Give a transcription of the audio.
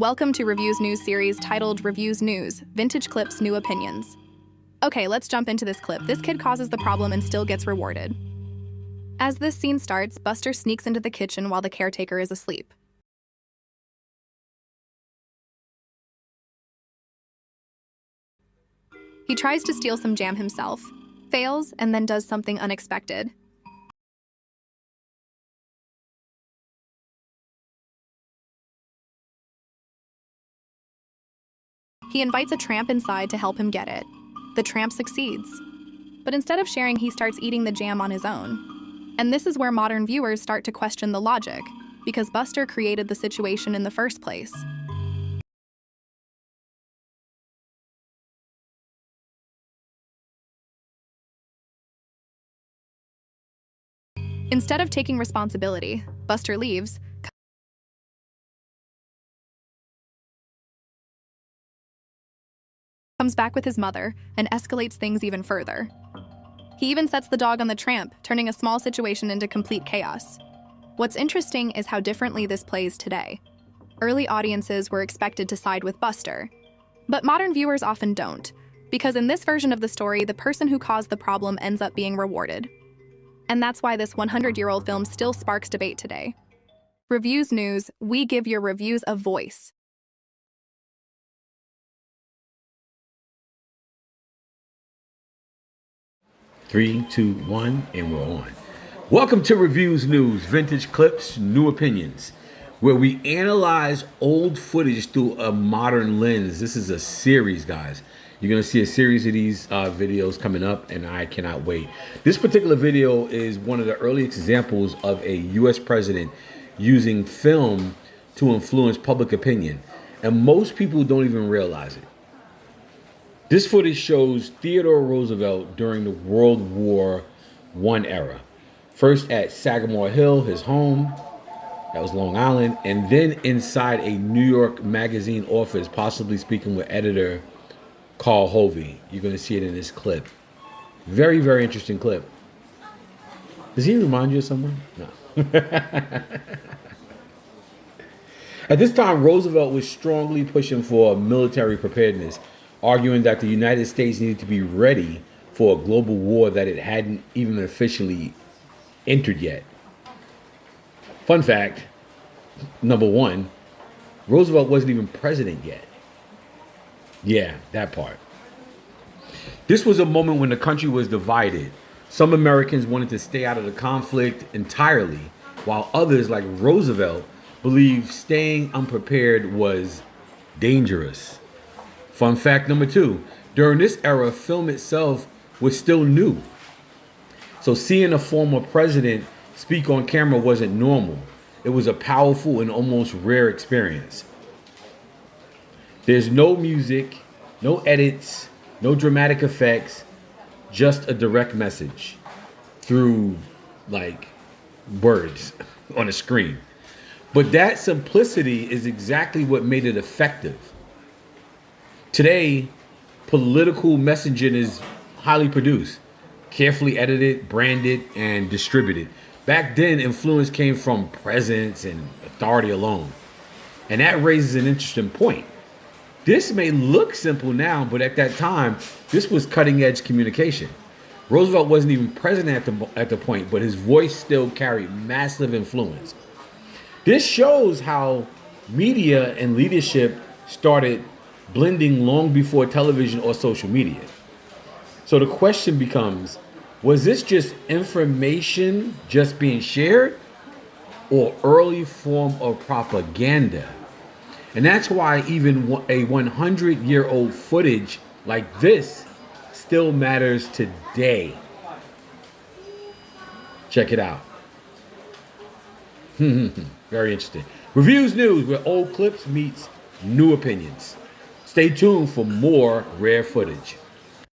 Welcome to Reviews Nooz series titled Reviews Nooz, Vintage Clips, New Opinions. Okay, let's jump into this clip. This kid causes the problem and still gets rewarded. As this scene starts, Buster sneaks into the kitchen while the caretaker is asleep. He tries to steal some jam himself, fails, and then does something unexpected. He invites a tramp inside to help him get it. The tramp succeeds. But instead of sharing, he starts eating the jam on his own. And this is where modern viewers start to question the logic, because Buster created the situation in the first place. Instead of taking responsibility, Buster leaves, comes back with his mother, and escalates things even further. He even sets the dog on the tramp, turning a small situation into complete chaos. What's interesting is how differently this plays today. Early audiences were expected to side with Buster, but modern viewers often don't, because in this version of the story, the person who caused the problem ends up being rewarded. And that's why this 100-year-old film still sparks debate today. Reviews Nooz, we give your reviews a voice. Three, two, one, and we're on. Welcome to Reviews Nooz, Vintage Clips, New Opinions, where we analyze old footage through a modern lens. This is a series, guys. You're going to see a series of these videos coming up, and I cannot wait. This particular video is one of the early examples of a U.S. president using film to influence public opinion, and most people don't even realize it. This footage shows Theodore Roosevelt during the World War I era. First at Sagamore Hill, his home, that was Long Island, and then inside a New York magazine office, possibly speaking with editor Carl Hovey. You're going to see it in this clip. Very, very interesting clip. Does he remind you of someone? No. At this time, Roosevelt was strongly pushing for military preparedness, arguing that the United States needed to be ready for a global war that it hadn't even officially entered yet. Fun fact, number one, Roosevelt wasn't even president yet. Yeah, that part. This was a moment when the country was divided. Some Americans wanted to stay out of the conflict entirely, while others, like Roosevelt, believed staying unprepared was dangerous. Fun fact number two, during this era, film itself was still new. So seeing a former president speak on camera wasn't normal. It was a powerful and almost rare experience. There's no music, no edits, no dramatic effects, just a direct message through like words on a screen. But that simplicity is exactly what made it effective. Today, political messaging is highly produced, carefully edited, branded, and distributed. Back then, influence came from presence and authority alone. And that raises an interesting point. This may look simple now, but at that time, this was cutting-edge communication. Roosevelt wasn't even president at the point, but his voice still carried massive influence. This shows how media and leadership started blending long before television or social media. So the question becomes, was this just information just being shared, or early form of propaganda? And that's why even a 100-year-old footage like this still matters today. Check it out. Very interesting. Reviews Nooz, where old clips meets new opinions. Stay tuned for more rare footage.